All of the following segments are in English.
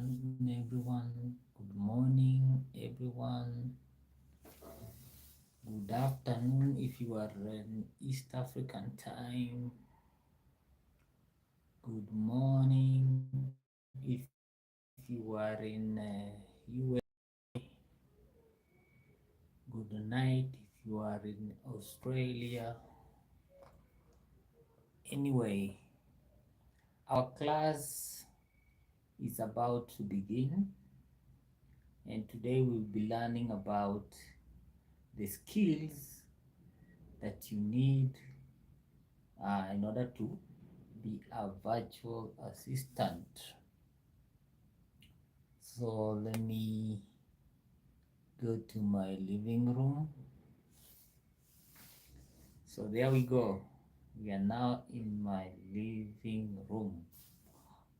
everyone. Good morning, everyone. Good afternoon if you are in East African time. Good morning if you are in US. Good night if you are in Australia. Anyway, our class is about to begin, and today we'll be learning about the skills that you need in order to be a virtual assistant. So let me go to my living room. So there we go. We are now in my living room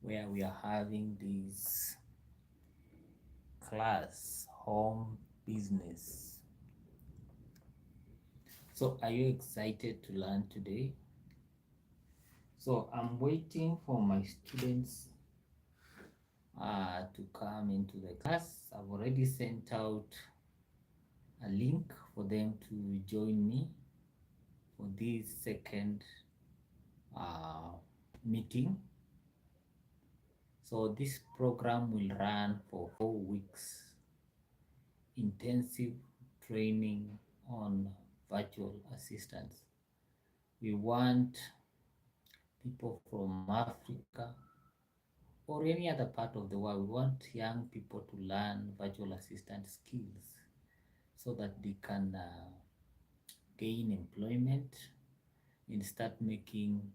where we are having this class, home business. So are you excited to learn today? So I'm waiting for my students to come into the class. I've already sent out a link for them to join me for this second meeting. So this program will run for 4 weeks, intensive training on virtual assistants. We want people from Africa or any other part of the world. We want young people to learn virtual assistant skills so that they can gain employment and start making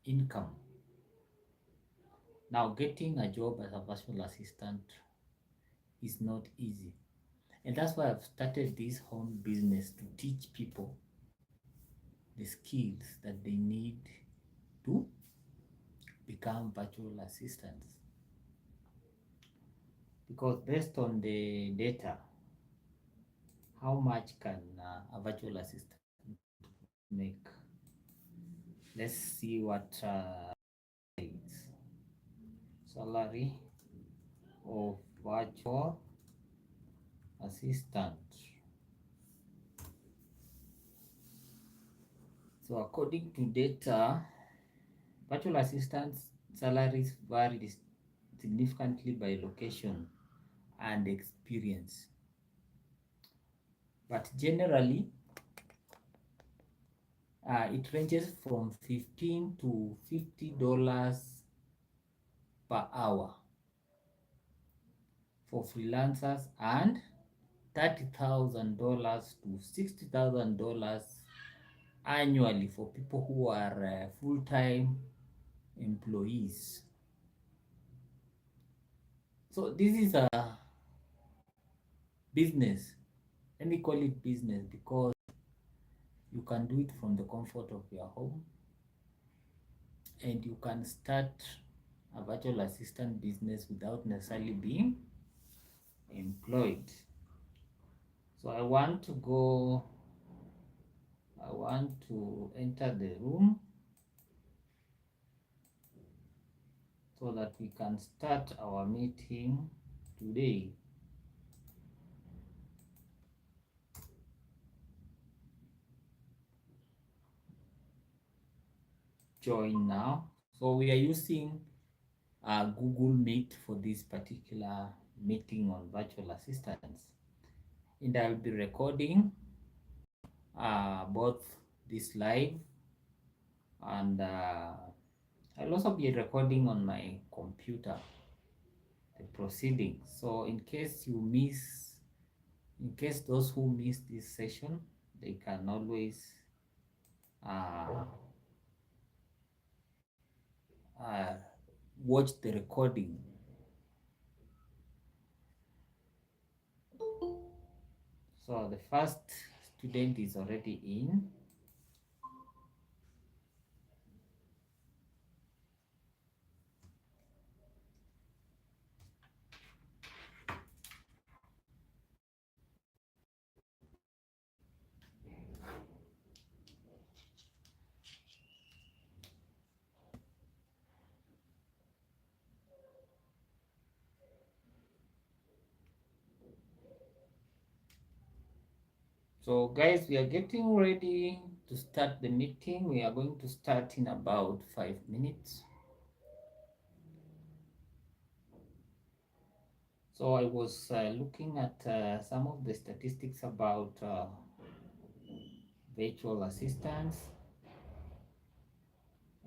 income. Now, getting a job as a virtual assistant is not easy. And that's why I've started this home business to teach people the skills that they need to become virtual assistants. Because based on the data, how much can a virtual assistant make? Let's see what salary of virtual assistant. So according to data, virtual assistants salaries vary significantly by location and experience. But generally, it ranges from $15 to $50 per hour for freelancers and $30,000 to $60,000 annually for people who are full-time employees. So this is a business. Let me call it business because you can do it from the comfort of your home, and you can start a virtual assistant business without necessarily being employed. So I want to enter the room so that we can start our meeting today. Join now. So we are using Google Meet for this particular meeting on virtual assistants, and I'll be recording both this live and I'll also be recording on my computer the proceedings. So in case those who miss this session, they can always watch the recording. So the first student is already in. So guys, we are getting ready to start the meeting. We are going to start in about 5 minutes. So I was looking at some of the statistics about virtual assistants,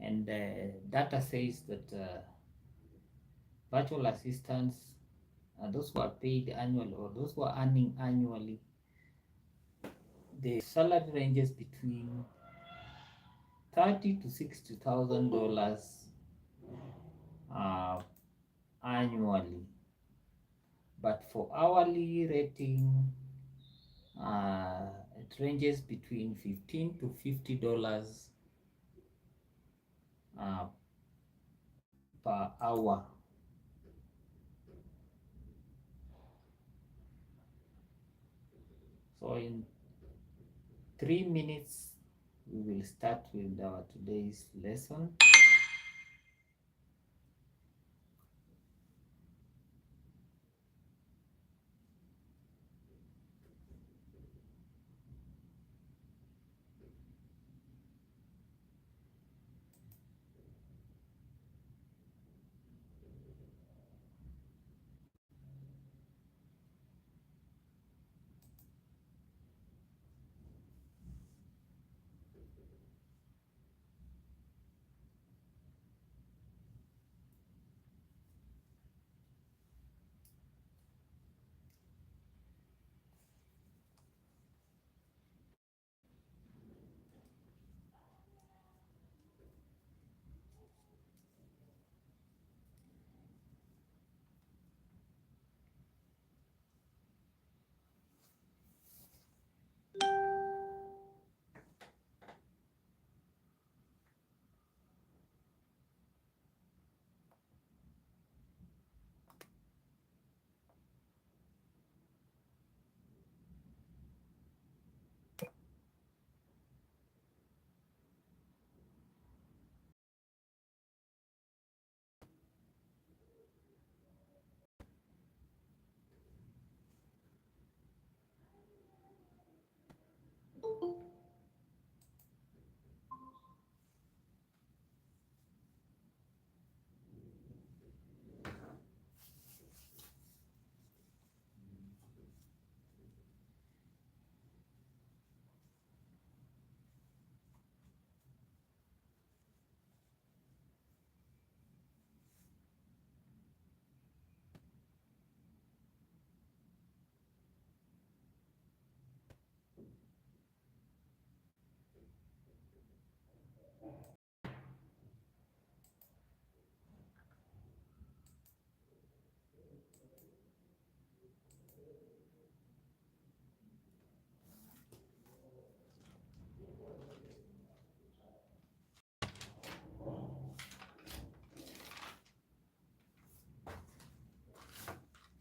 and data says that virtual assistants, those who are paid annually or those who are earning annually, the salary ranges between $30,000 to $60,000 annually. But for hourly rating, it ranges between $15 to $50 uh, per hour. So in 3 minutes, we will start with our today's lesson.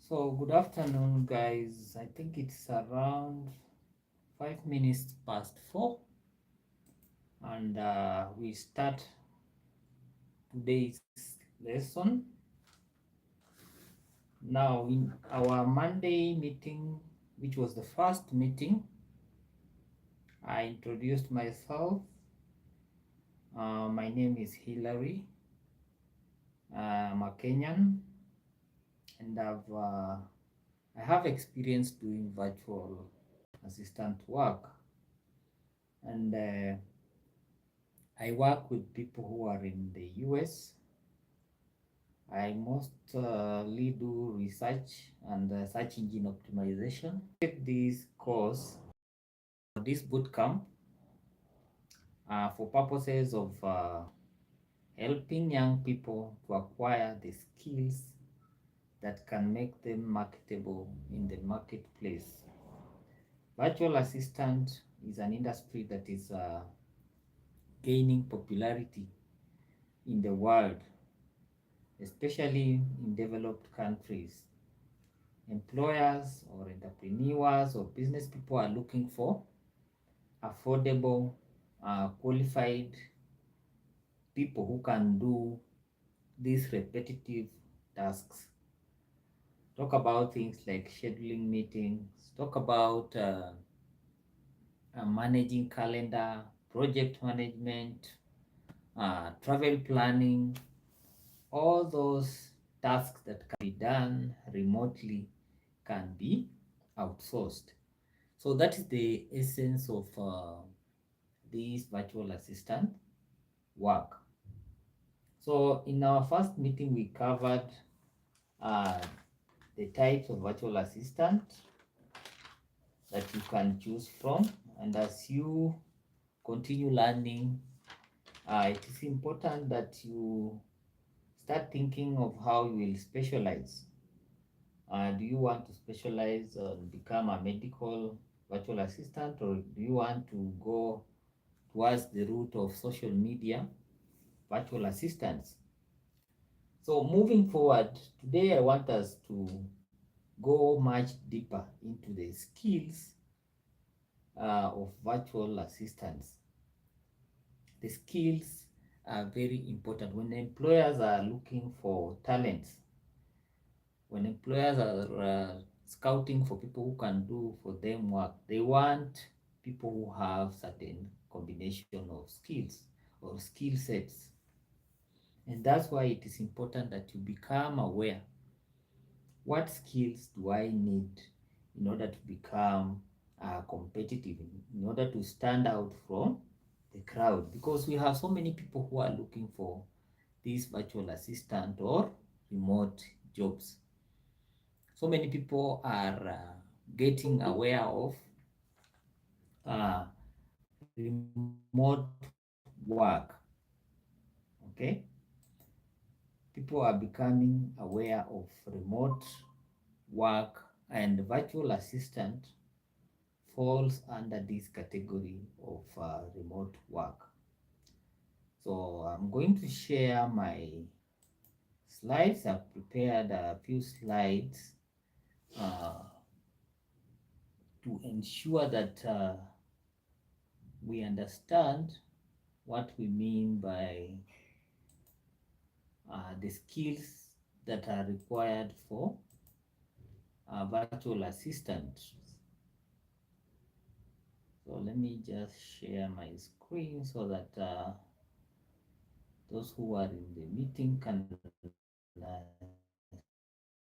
So good afternoon, guys. I think it's around 5 minutes past 4, and we start today's lesson. Now, in our Monday meeting, which was the first meeting, I introduced myself. My name is Hilary. I'm a Kenyan, and I have experience doing virtual assistant work, and I work with people who are in the US. I mostly do research and search engine optimization. This course, this bootcamp, for purposes of helping young people to acquire the skills that can make them marketable in the marketplace. Virtual assistant is an industry that is gaining popularity in the world, especially in developed countries. Employers or entrepreneurs or business people are looking for affordable, qualified people who can do these repetitive tasks. Talk about things like scheduling meetings, talk about managing calendar, project management, travel planning, all those tasks that can be done remotely can be outsourced. So that is the essence of this virtual assistant work. So in our first meeting, we covered uh, the types of virtual assistant that you can choose from. And as you continue learning, it is important that you start thinking of how you will specialize. Do you want to specialize and become a medical virtual assistant, or do you want to go towards the route of social media virtual assistants? So moving forward, today I want us to go much deeper into the skills of virtual assistants. The skills are very important when employers are looking for talents, when employers are scouting for people who can do for them work. They want people who have certain combination of skills or skill sets. And that's why it is important that you become aware. What skills do I need in order to become competitive, in order to stand out from the crowd? Because we have so many people who are looking for this virtual assistant or remote jobs. So many people are getting aware of uh, remote work. Okay, people are becoming aware of remote work, and virtual assistant falls under this category of remote work. So I'm going to share my slides. I've prepared a few slides uh, to ensure that we understand what we mean by the skills that are required for a virtual assistant. So let me just share my screen so that those who are in the meeting can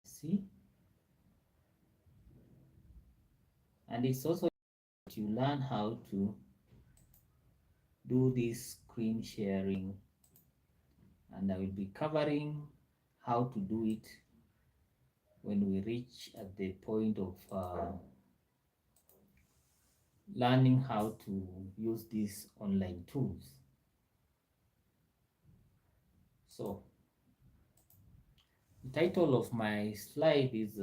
see. And it's also that you learn how to do this screen sharing, and I will be covering how to do it when we reach at the point of learning how to use these online tools. So the title of my slide is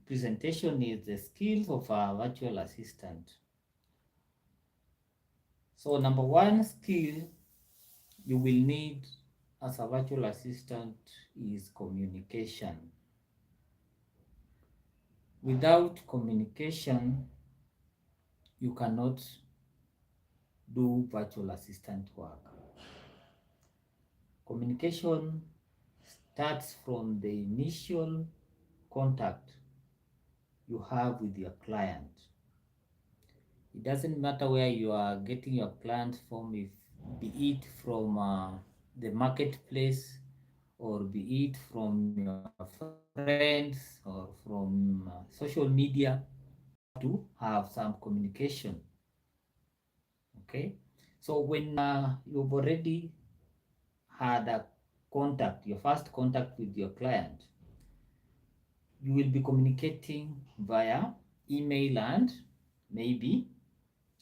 presentation is the skills of a virtual assistant. So number one skill you will need as a virtual assistant is communication. Without communication, you cannot do virtual assistant work. Communication starts from the initial contact you have with your client. It doesn't matter where you are getting your client from, if be it from the marketplace, or be it from your friends, or from social media, to have some communication. Okay, so when you've already had a contact, your first contact with your client, you will be communicating via email and maybe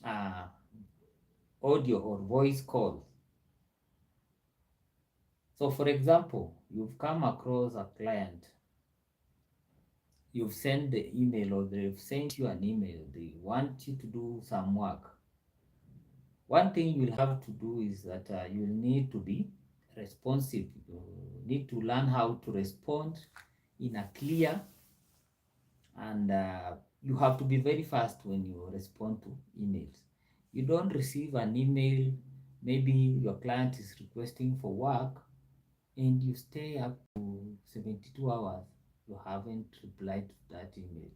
uh, audio or voice calls. So, for example, you've come across a client, you've sent the email, or they've sent you an email, they want you to do some work. One thing you'll have to do is that you'll need to be responsive. You need to learn how to respond in a clear, and you have to be very fast when you respond to emails. You don't receive an email, maybe your client is requesting for work, and you stay up to 72 hours, you haven't replied to that email.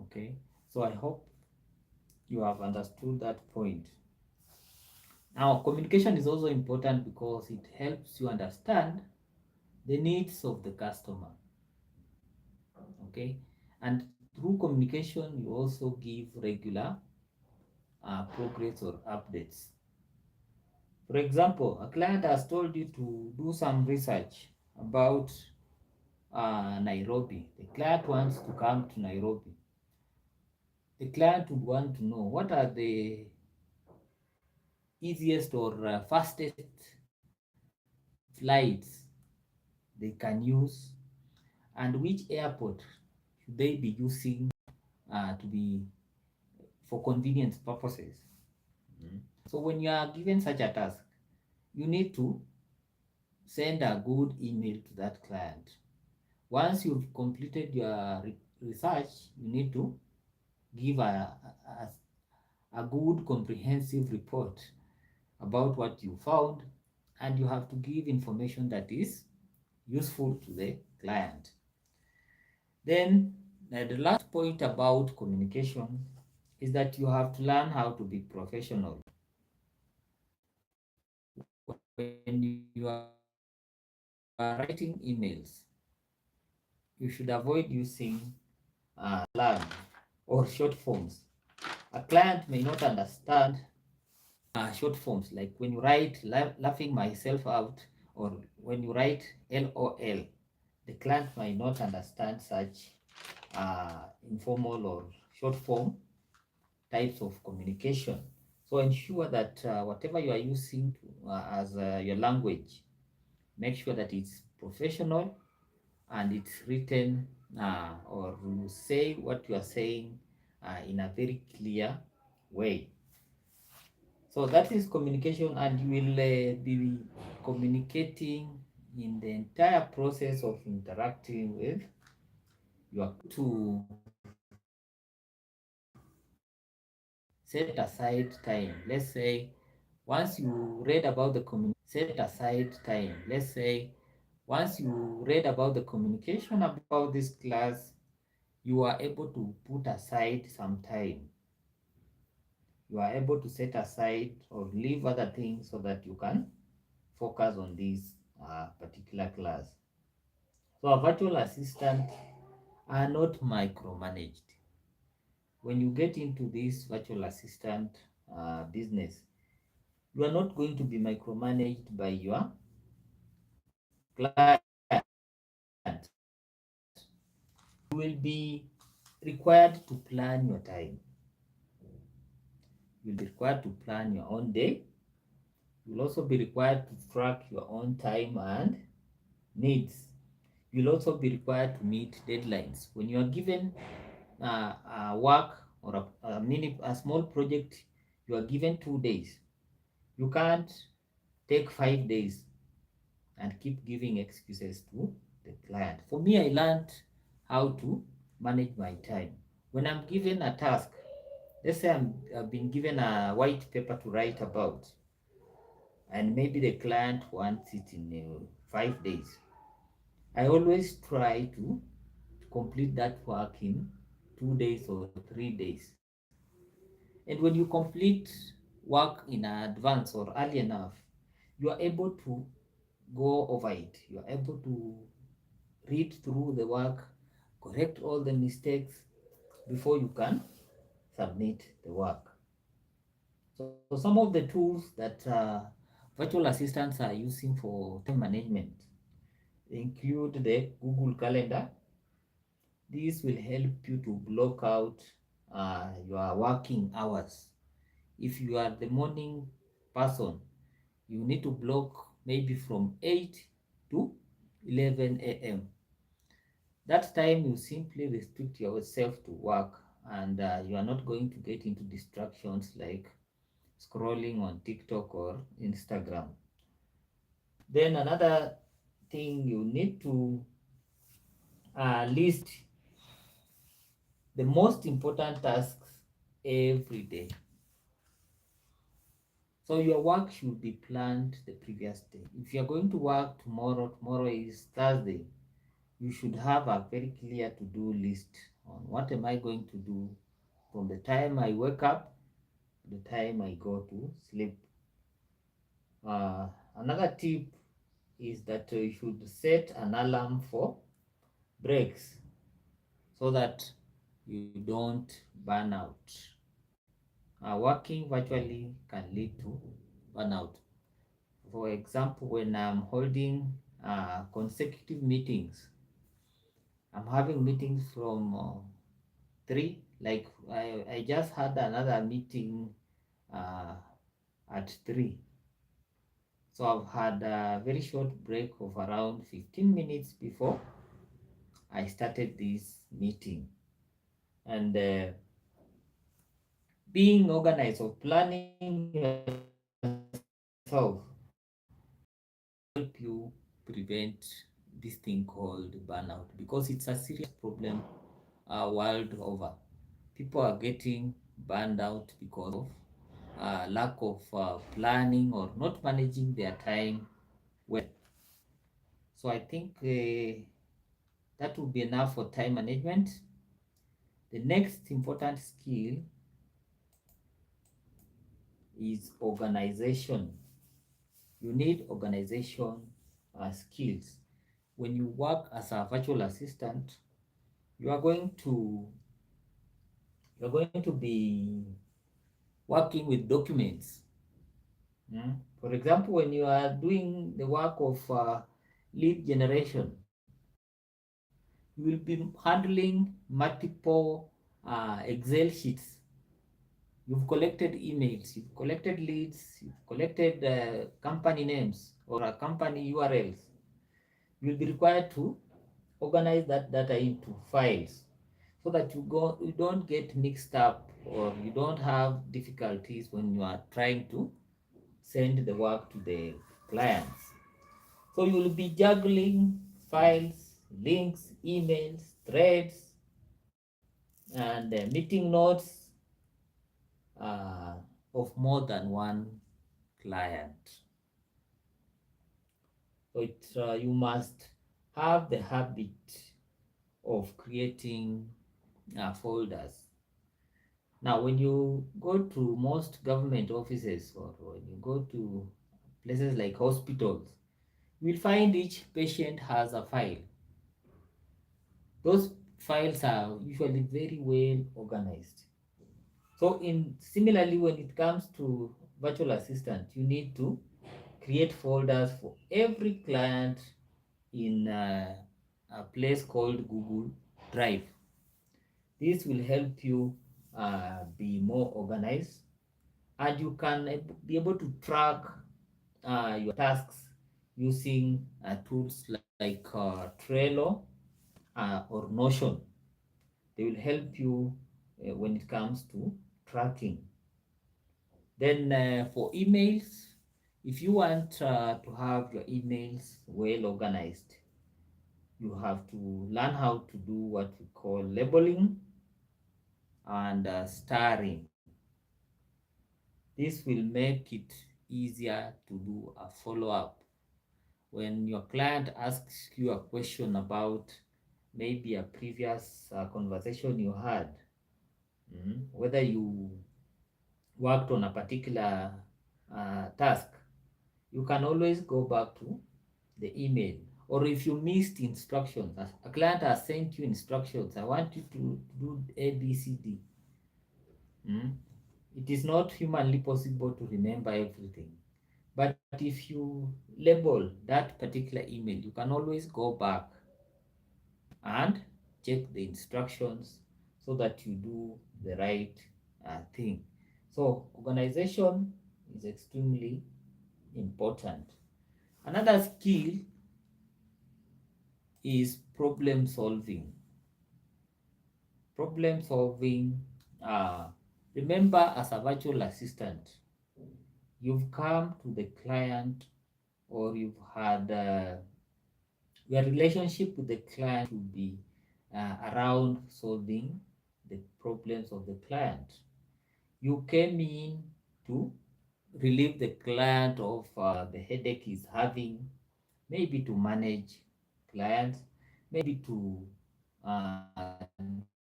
Okay, so I hope you have understood that point. Now, communication is also important because it helps you understand the needs of the customer. Okay, and through communication, you also give regular progress or updates. For example, a client has told you to do some research about Nairobi. The client wants to come to Nairobi. The client would want to know what are the easiest or fastest flights they can use, and which airport should they be using to be for convenience purposes. Mm. So when you are given such a task, you need to send a good email to that client. Once you've completed your research, you need to give a good comprehensive report about what you found, and you have to give information that is useful to the client. Then the last point about communication is that you have to learn how to be professional. When you are writing emails, you should avoid using slang or short forms. A client may not understand short forms, like when you write laughing myself out, or when you write LOL. The client might not understand such informal or short form types of communication. So ensure that whatever you are using as your language, make sure that it's professional and it's written, or you say what you are saying in a very clear way. So that is communication, and you will be communicating in the entire process of interacting with your to set aside time. Let's say once you read about the set aside time. Let's say once you read about the communication about this class, you are able to put aside some time. You are able to set aside or leave other things so that you can focus on this particular class. So a virtual assistant are not micromanaged. When you get into this virtual assistant business, you are not going to be micromanaged by your client. You will be required to plan your time. You'll be required to plan your own day. You'll also be required to track your own time and needs. You'll also be required to meet deadlines. When you are given work or a small project, you are given 2 days. You can't take 5 days and keep giving excuses to the client. For me, I learned how to manage my time. When I'm given a task, let's say I've been given a white paper to write about, and maybe the client wants it in 5 days. I always try to complete that work in 2 days or 3 days. And when you complete work in advance or early enough, you are able to go over it. You are able to read through the work, correct all the mistakes before you can submit the work. So some of the tools that virtual assistants are using for time management include the Google Calendar. This will help you to block out your working hours. If you are the morning person, you need to block maybe from 8 to 11 a.m. That time you simply restrict yourself to work, and you are not going to get into distractions like scrolling on TikTok or Instagram. Then another thing, you need to list the most important tasks every day. So your work should be planned the previous day. If you're going to work tomorrow, tomorrow is Thursday, you should have a very clear to-do list on what am I going to do from the time I wake up the time I go to sleep. Another tip is that you should set an alarm for breaks so that you don't burn out. Working virtually can lead to burnout. For example, when I'm holding consecutive meetings, I'm having meetings from 3, like I just had another meeting uh, at 3. So I've had a very short break of around 15 minutes before I started this meeting. And being organized or planning yourself help you prevent this thing called burnout, because it's a serious problem world over. People are getting burned out because of lack of planning or not managing their time well. So I think that would be enough for time management. The next important skill is organization. You need organization skills. When you work as a virtual assistant, you are going to be working with documents. For example, when you are doing the work of lead generation, you will be handling multiple Excel sheets. You've collected emails, you've collected leads, you've collected company names or company URLs. You'll be required to organize that data into files so that you don't get mixed up or you don't have difficulties when you are trying to send the work to the clients. So you will be juggling files, links, emails, threads, and meeting notes uh, of more than one client. So you must have the habit of creating folders. Now, when you go to most government offices or when you go to places like hospitals, you will find each patient has a file. Those files are usually very well organized. So, in similarly, when it comes to virtual assistant, you need to create folders for every client in a place called Google Drive. This will help you be more organized, and you can be able to track your tasks using tools like Trello or Notion. They will help you when it comes to tracking. Then for emails, if you want to have your emails well organized, you have to learn how to do what we call labeling and starring. This will make it easier to do a follow-up. When your client asks you a question about maybe a previous conversation you had, whether you worked on a particular task, you can always go back to the email. Or if you missed instructions, a client has sent you instructions, I want you to do A, B, C, D. It is not humanly possible to remember everything. But if you label that particular email, you can always go back and check the instructions so that you do the right thing. So organization is extremely important. Another skill is problem solving. Problem solving, uh, remember, as a virtual assistant, you've come to the client or you've had your relationship with the client will be around solving the problems of the client. You came in to relieve the client of the headache he's having, maybe to manage clients, maybe to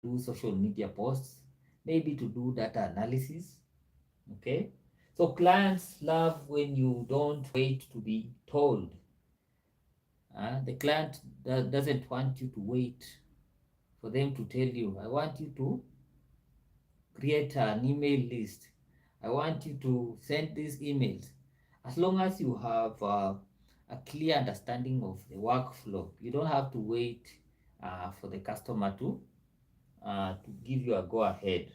do social media posts, maybe to do data analysis, Okay, so clients love when you don't wait to be told. The client doesn't want you to wait for them to tell you. I want you to create an email list. I want you to send these emails. As long as you have a clear understanding of the workflow, you don't have to wait for the customer to give you a go ahead.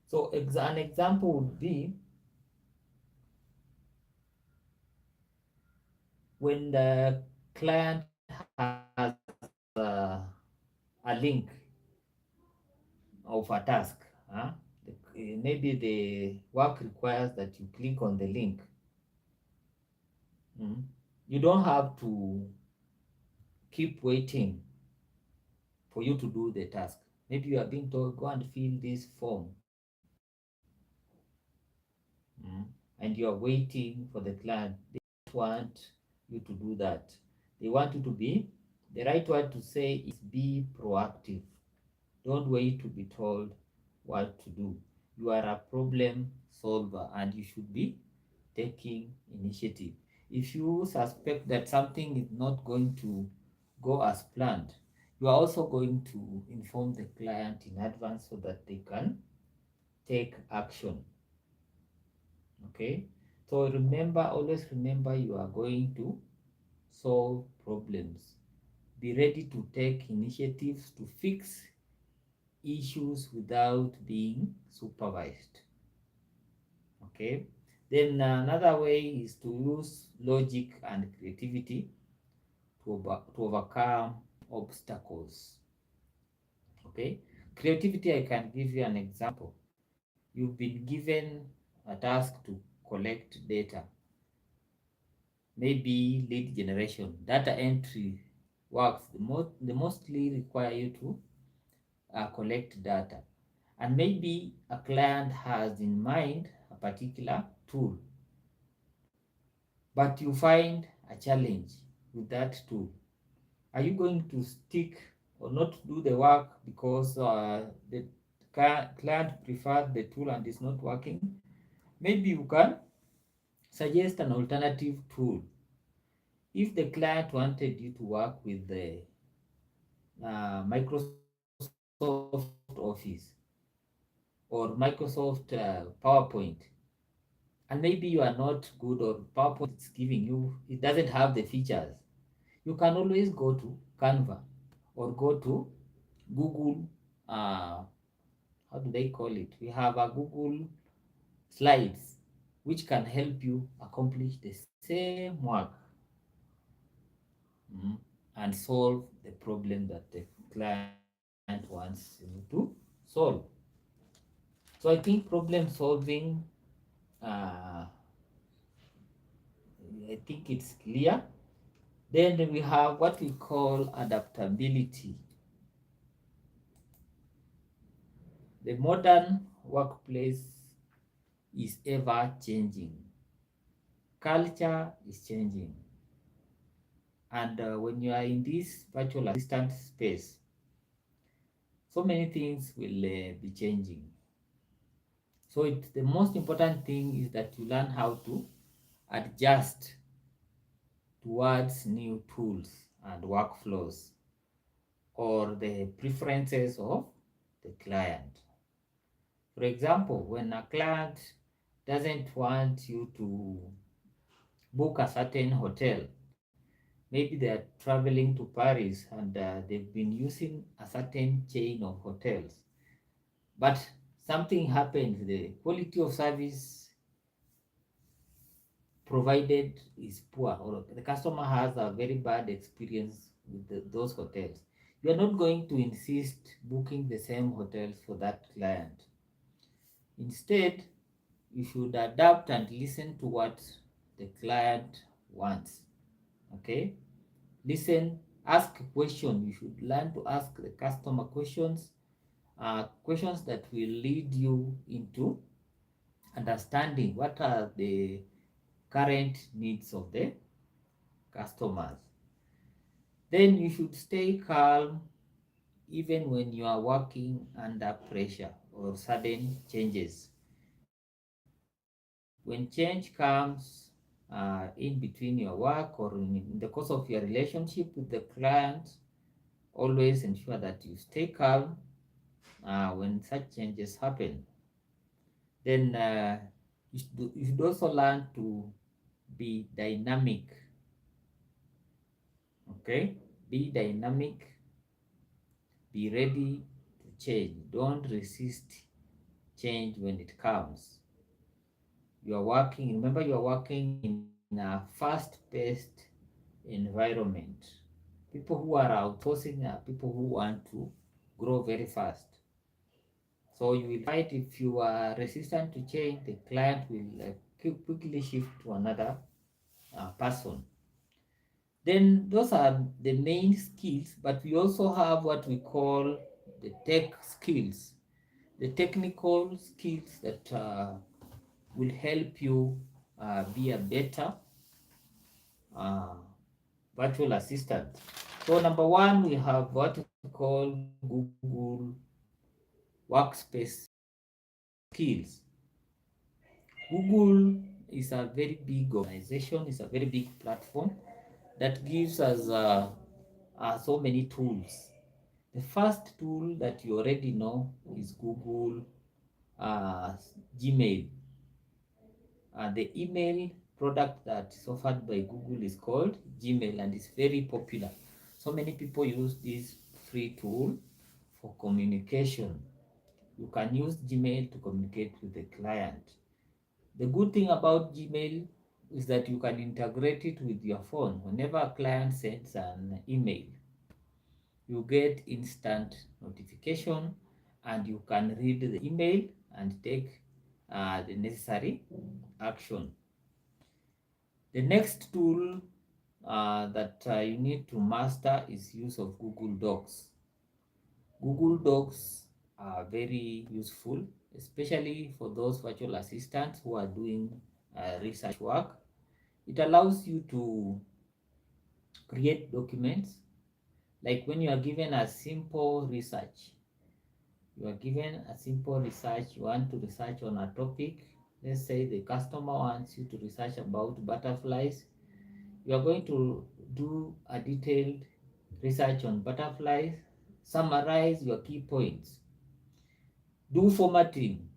So an example would be when the client has a link of a task. Maybe the work requires that you click on the link. Mm. You don't have to keep waiting for you to do the task. Maybe you are being told, go and fill this form. Mm. And you are waiting for the client. They don't want you to do that. They want you to be, the right word to say is be proactive. Don't wait to be told what to do. You are a problem solver and you should be taking initiative. If you suspect that something is not going to go as planned, you are also going to inform the client in advance so that they can take action. Okay? So remember, always remember you are going to solve problems. Be ready to take initiatives to fix issues without being supervised. Okay, then another way is to use logic and creativity to overcome obstacles. Okay, creativity, I can give you an example. You've been given a task to collect data, maybe lead generation, data entry works. They mostly require you to collect data. And maybe a client has in mind a particular tool, but you find a challenge with that tool. Are you going to stick or not do the work because the client preferred the tool and it's not working? Maybe you can suggest an alternative tool. If the client wanted you to work with the Microsoft Office or Microsoft PowerPoint, and maybe you are not good or PowerPoint it's giving you, it doesn't have the features, you can always go to Canva or go to Google. How do they call it? We have a Google Slides, which can help you accomplish the same work, mm, and solve the problem that the client wants you to solve. So I think problem solving, uh, I think it's clear. Then we have what we call adaptability. The modern workplace is ever changing. Culture is changing. And when you are in this virtual assistant space, so many things will be changing. So the most important thing is that you learn how to adjust towards new tools and workflows or the preferences of the client. For example, when a client doesn't want you to book a certain hotel, maybe they are traveling to Paris and they've been using a certain chain of hotels, but something happened, the quality of service provided is poor, or the customer has a very bad experience with those hotels. You are not going to insist booking the same hotels for that client. Instead, you should adapt and listen to what the client wants. Okay, listen, ask a question. You should learn to ask the customer questions, questions that will lead you into understanding what are the current needs of the customers. Then you should stay calm even when you are working under pressure or sudden changes. When change comes in between your work or in the course of your relationship with the client, always ensure that you stay calm when such changes happen. Then you should also learn to be dynamic. Okay, be dynamic, be ready to change. Don't resist change when it comes. You are working, remember, you are working in a fast-paced environment. People who are outsourcing are people who want to grow very fast. So you will find if you are resistant to change, the client will quickly shift to another person. Then those are the main skills, but we also have what we call the tech skills, the technical skills that will help you be a better uh, virtual assistant. So number one, we have what we call Google Workspace skills. Google is a very big organization, it's a very big platform that gives us so many tools. The first tool that you already know is Google uh, Gmail. The email product that is offered by Google is called Gmail and it's very popular. So many people use this free tool for communication. You can use Gmail to communicate with the client. The good thing about Gmail is that you can integrate it with your phone. Whenever a client sends an email, you get instant notification and you can read the email and take the necessary action. The next tool that you need to master is use of Google Docs. Google Docs are very useful, especially for those virtual assistants who are doing research work. It allows you to create documents, like when you are given a simple research. You are given a simple research, you want to research on a topic. Let's say the customer wants you to research about butterflies. You are going to do a detailed research on butterflies, summarize your key points, do formatting.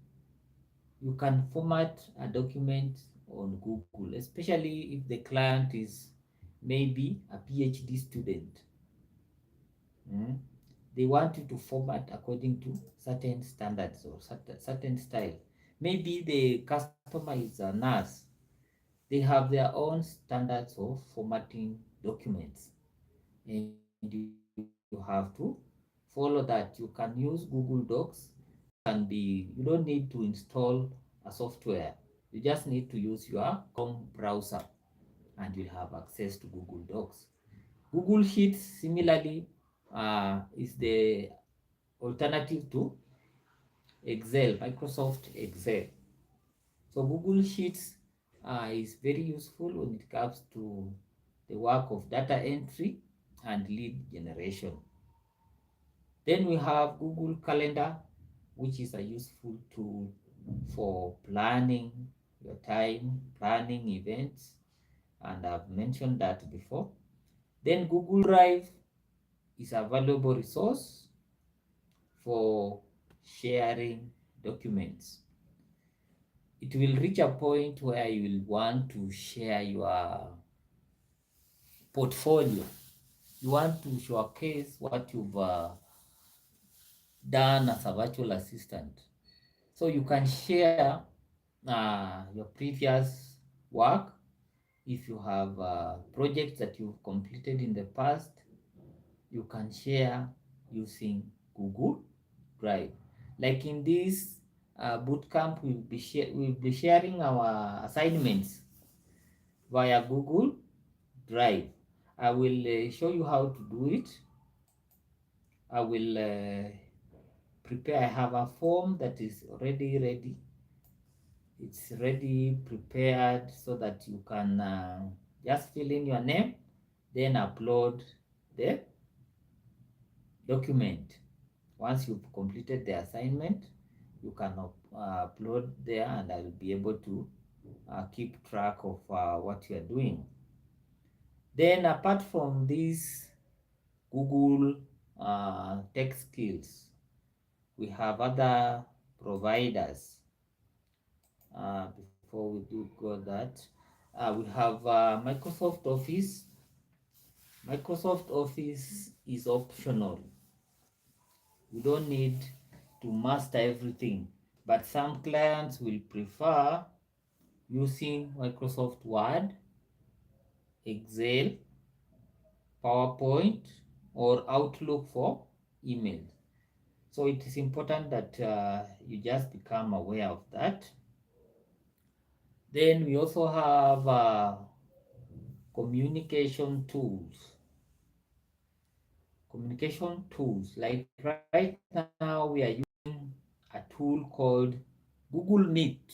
You can format a document on Google, especially if the client is maybe a PhD student. They want you to format according to certain standards or certain style. Maybe the customer is a nurse. They have their own standards of formatting documents, and you have to follow that. You can use Google Docs. You don't need to install a software. You just need to use your Chrome browser and you'll have access to Google Docs. Google Sheets, similarly, is the alternative to Excel, Microsoft Excel. So Google Sheets is very useful when it comes to the work of data entry and lead generation. Then we have Google Calendar, which is a useful tool for planning your time, planning events, and I've mentioned that before. Then Google Drive is a valuable resource for sharing documents. It will reach a point where you will want to share your portfolio. You want to showcase what you've done as a virtual assistant. So you can share your previous work. If you have projects that you've completed in the past, you can share using Google Drive. Like in this bootcamp, we'll be sharing our assignments via Google Drive. I will show you how to do it. I will prepare. I have a form that is already ready. It's ready, prepared, so that you can just fill in your name, then upload the document. Once you've completed the assignment, you can upload there and I will be able to keep track of what you are doing. Then apart from these Google tech skills, we have other providers. Before we do go that, we have Microsoft Office. Microsoft Office is optional. You don't need to master everything, but some clients will prefer using Microsoft Word, Excel, PowerPoint, or Outlook for emails. So it is important that you just become aware of that. Then we also have communication tools. Communication tools. Like right now, we are using a tool called Google Meet.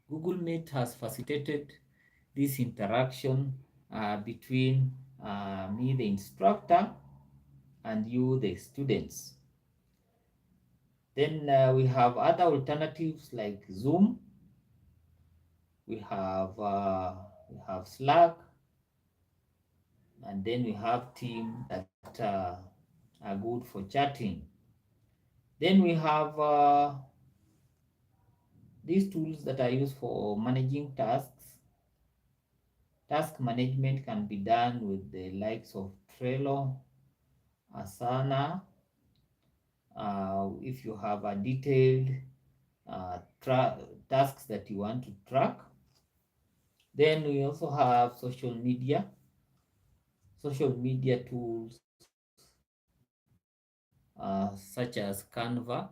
Google Meet has facilitated this interaction between me, the instructor, and you, the students. Then we have other alternatives like Zoom. We have Slack, and then we have Team that are good for chatting. Then we have these tools that are used for managing tasks. Task management can be done with the likes of Trello, Asana. If you have a detailed tasks that you want to track. Then we also have social media tools such as Canva.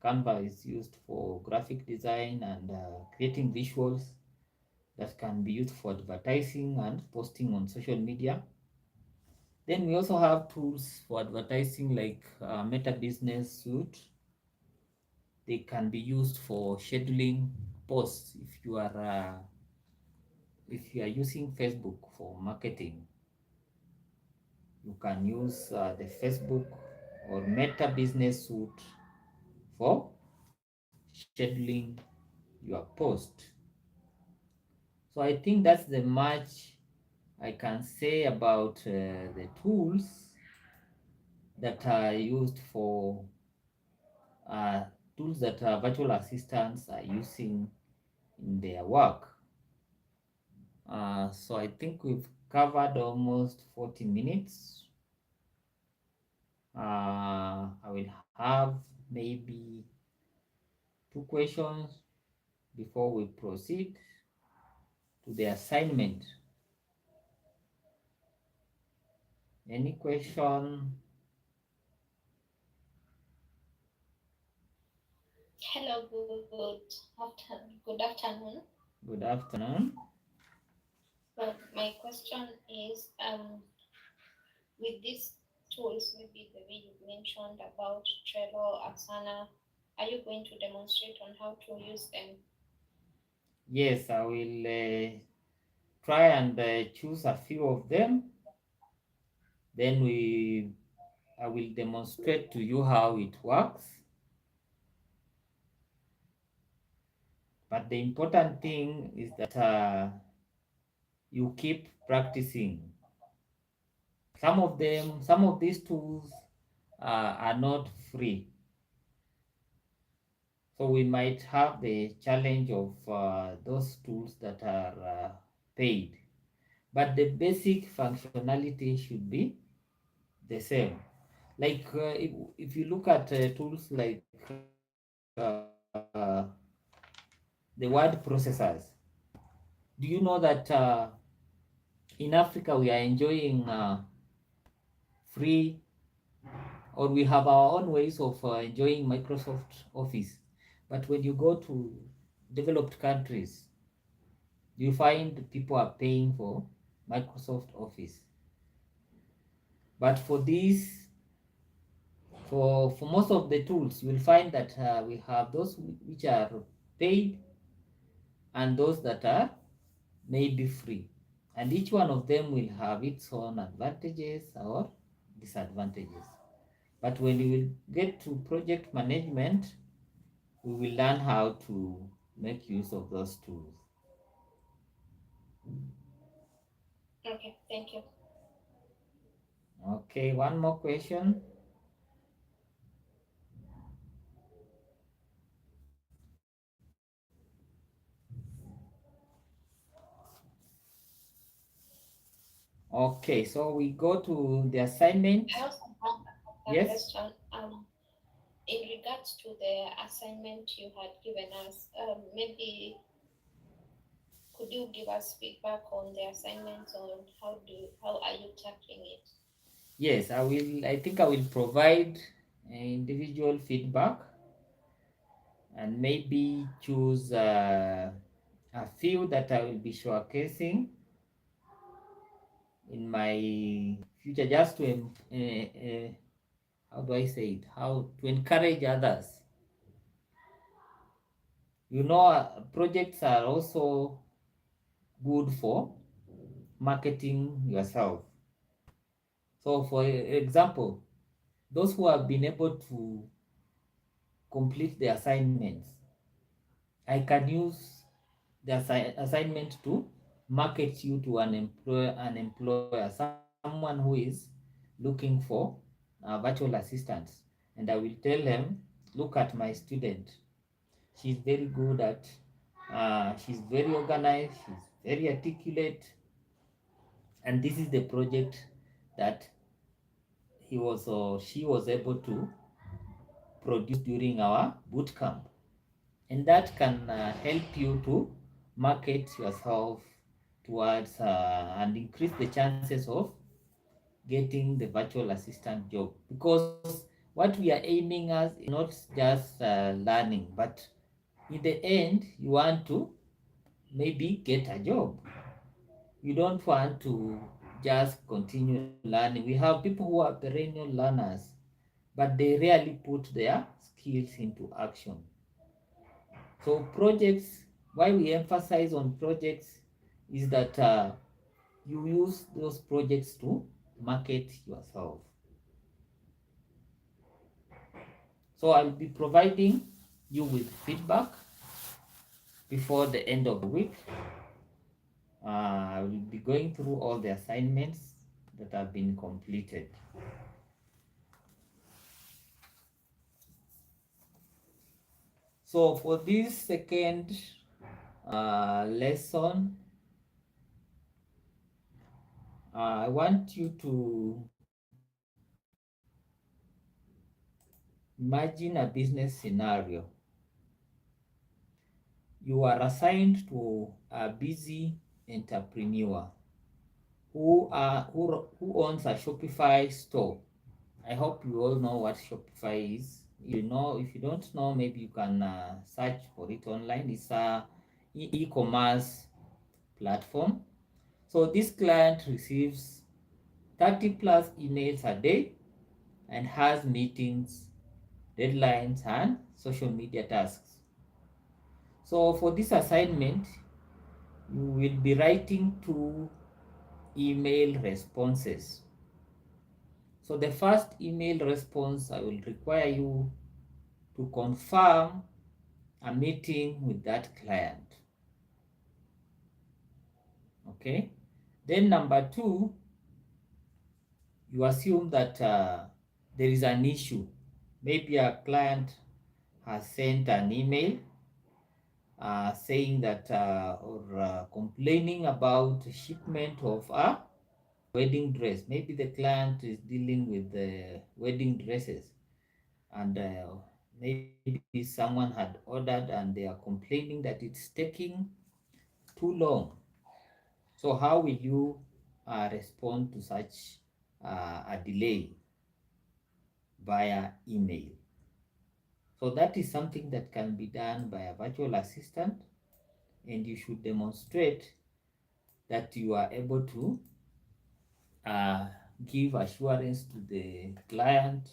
Canva is used for graphic design and creating visuals that can be used for advertising and posting on social media. Then we also have tools for advertising like Meta Business Suite. They can be used for scheduling posts if you are using Facebook for marketing. You can use the Facebook or Meta Business Suite for scheduling your post. So I think that's the much I can say about the tools that are used for uh, tools that virtual assistants are using in their work. So I think we've covered almost 40 minutes. I will have maybe two questions before we proceed to the assignment. Any question? Hello, good afternoon. Good afternoon. So my question is, with these tools, maybe the way you mentioned about Trello, Asana, are you going to demonstrate on how to use them? Yes, I will try and choose a few of them. Then I will demonstrate to you how it works. But the important thing is that you keep practicing. Some of these tools are not free. So we might have the challenge of those tools that are paid. But the basic functionality should be the same. Like if you look at tools like the word processors, do you know that in Africa we are enjoying free, or we have our own ways of enjoying Microsoft Office. But when you go to developed countries, you find people are paying for Microsoft Office. But for most of the tools, you will find that we have those which are paid and those that are maybe free. And each one of them will have its own advantages or disadvantages. But when you will get to project management, we will learn how to make use of those tools. Okay, thank you. Okay, one more question. Okay, so we go to the assignment. I also have a Yes. question. In regards to the assignment you had given us, maybe could you give us feedback on the assignments on how are you tackling it? Yes, I will. I think I will provide individual feedback and maybe choose a few that I will be showcasing in my future, just to how do I say it? How to encourage others. Projects are also good for marketing yourself. So, for example, those who have been able to complete the assignments, I can use the assignment to market you to an employer, someone who is looking for virtual assistants. And I will tell them, look at my student. She's very good at, she's very organized, she's very articulate, and this is the project that he was or she was able to produce during our boot camp. And that can help you to market yourself towards and increase the chances of getting the virtual assistant job, because what we are aiming at is not just learning, but in the end you want to maybe get a job. You don't want to just continue learning. We have people who are perennial learners, but they rarely put their skills into action. So projects, why we emphasize on projects is that you use those projects to market yourself. So I'll be providing you with feedback before the end of the week. I will be going through all the assignments that have been completed. So for this second lesson, I want you to imagine a business scenario. You are assigned to a busy entrepreneur who owns a Shopify store. I hope you all know what Shopify is. If you don't know, maybe you can search for it online. It's a e-commerce platform. So this client receives 30 plus emails a day and has meetings, deadlines, and social media tasks. So for this assignment, you will be writing two email responses. So the first email response, I will require you to confirm a meeting with that client. Okay. Then number two, you assume that there is an issue. Maybe a client has sent an email saying that or complaining about shipment of a wedding dress. Maybe the client is dealing with the wedding dresses, and maybe someone had ordered and they are complaining that it's taking too long. So how will you respond to such a delay via email? So that is something that can be done by a virtual assistant, and you should demonstrate that you are able to uh, give assurance to the client,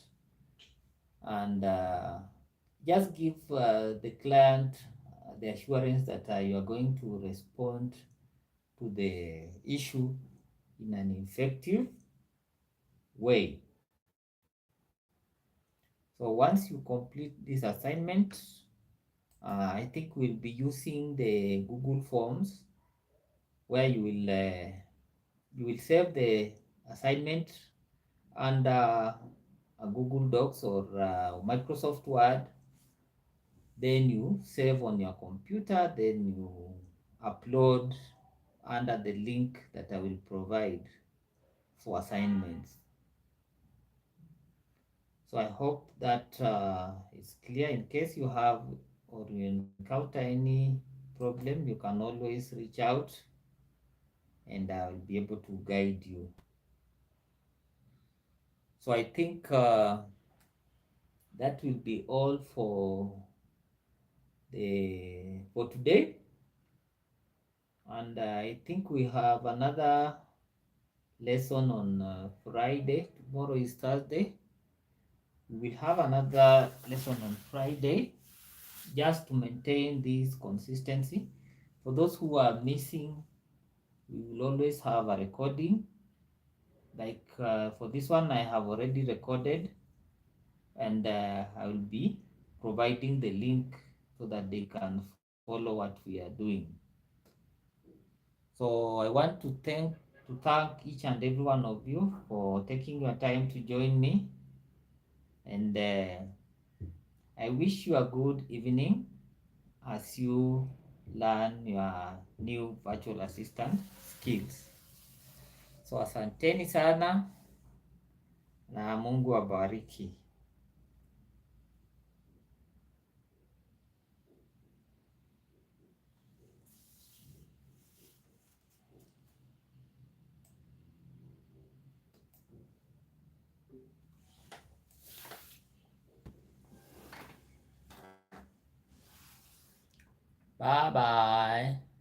and just give the client the assurance that you are going to respond to the issue in an effective way. So once you complete this assignment, I think we'll be using the Google Forms where you will save the assignment under a Google Docs or Microsoft Word. Then you save on your computer. Then you upload under the link that I will provide for assignments. So I hope that is clear. In case you have or you encounter any problem, you can always reach out and I will be able to guide you. So I think that will be all for today. And I think we have another lesson on Friday. Tomorrow is Thursday. We will have another lesson on Friday just to maintain this consistency. For those who are missing, we will always have a recording. Like for this one, I have already recorded, and I will be providing the link so that they can follow what we are doing. So I want to thank each and every one of you for taking your time to join me, and I wish you a good evening as you learn your new virtual assistant skills. So asanteni sana na Mungu abariki. Bye bye.